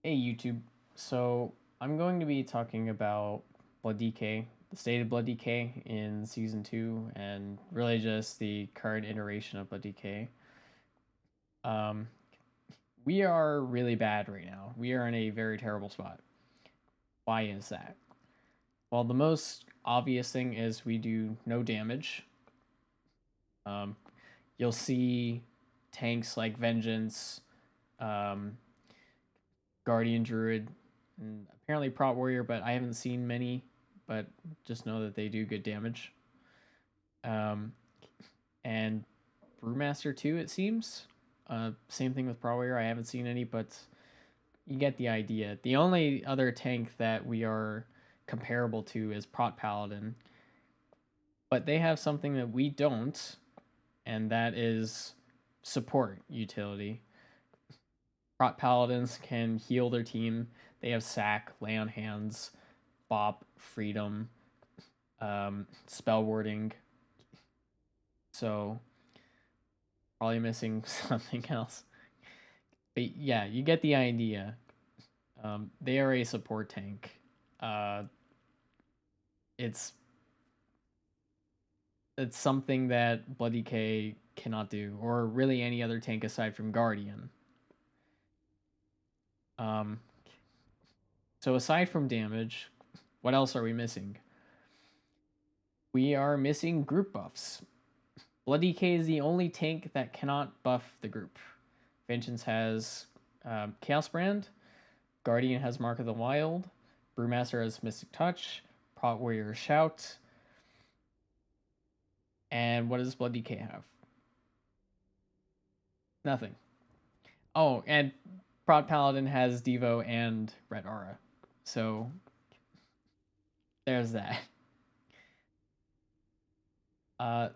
Hey YouTube. So I'm going to be talking about Blood DK, the state of Blood DK in season 2, and really just the current iteration of Blood DK. Um, we are really bad right now. We are in a very terrible spot. Why is that? Well, the most obvious thing is we do no damage. Um, you'll see tanks like Vengeance, um, Guardian Druid, and apparently Prot Warrior, but I haven't seen many. But just know that they do good damage. Um, and Brewmaster too, it seems. Same thing with Prot Warrior. I haven't seen any, but you get the idea. The only other tank that we are comparable to is Prot Paladin, but they have something that we don't, and that is support utility. Prot Paladins can heal their team. They have Sack, Lay on Hands, Bop, Freedom, Spell Warding. So probably missing something else. But yeah, you get the idea. They are a support tank. Uh, it's it's something that Bloody K cannot do, or really any other tank aside from Guardian. Um, so aside from damage, what else are we missing? We are missing group buffs. Bloody K is the only tank that cannot buff the group. Vengeance has Chaos Brand, Guardian has Mark of the Wild, Brewmaster has Mystic Touch, Prot Warrior Shout, and what does Blood DK have? Nothing. Oh, and Prot Paladin has Devo and Red Aura. So there's that. Uh,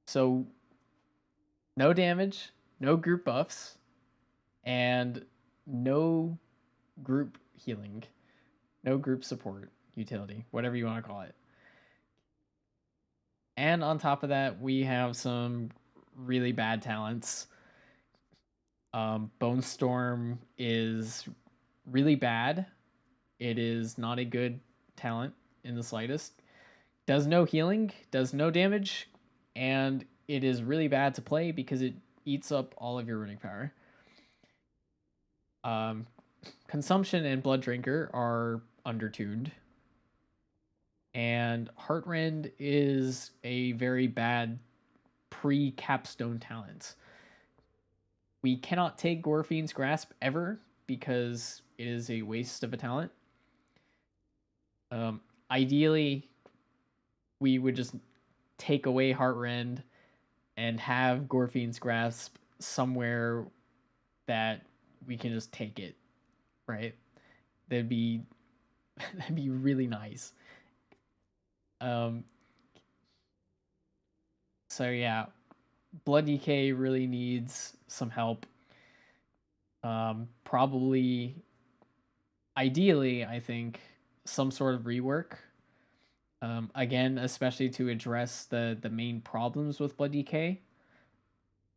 so no damage, no group buffs, and no group healing, no group support utility, whatever you want to call it. And on top of that, we have some really bad talents. Bone Storm is really bad. It is not a good talent in the slightest. Does no healing, does no damage, and it is really bad to play because it eats up all of your runic power. Um, Consumption and Blood Drinker are undertuned, and Heartrend is a very bad pre-capstone talent. We cannot take Gorfine's Grasp ever because it is a waste of a talent. Ideally, we would just take away Heartrend and have Gorfine's Grasp somewhere that we can just take it, right? That'd be that'd be really nice. Um, so yeah, Blood DK really needs some help. Probably, ideally, I think some sort of rework. Again, especially to address the main problems with Blood DK.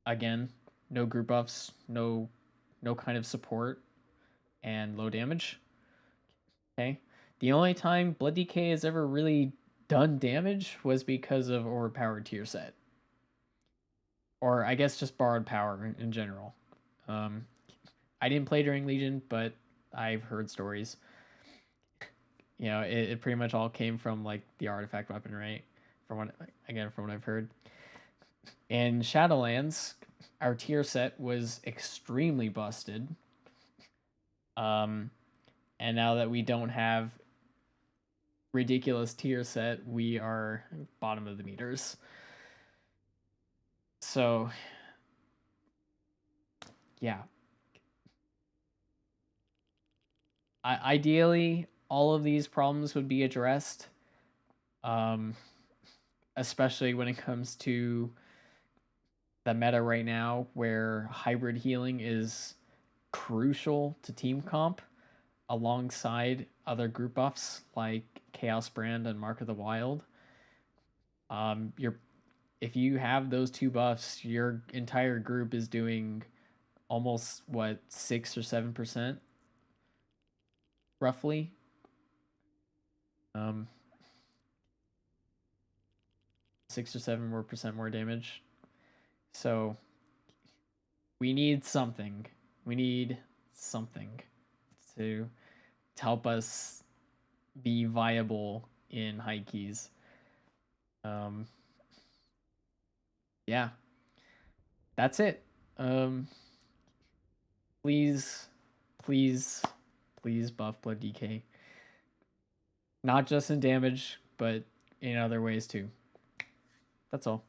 Again, no group buffs, no kind of support, and low damage. Okay. The only time Blood DK has ever really done damage was because of overpowered tier set. Or I guess just borrowed power in general. Um, I didn't play during Legion, but I've heard stories. It pretty much all came from like the artifact weapon, right? From what I've heard. In Shadowlands, our tier set was extremely busted. Um, and now that we don't have ridiculous tier set, we are bottom of the meters. So yeah, ideally all of these problems would be addressed, um, especially when it comes to the meta right now, where hybrid healing is crucial to team comp alongside other group buffs like Chaos Brand and Mark of the Wild. You're If you have those two buffs, your entire group is doing almost what 6 or 7% roughly. 6 or 7% more damage. So we need something. We need something to help us be viable in high keys. Yeah, that's it. Please, please, please buff Blood DK. Not just in damage, but in other ways too. That's all.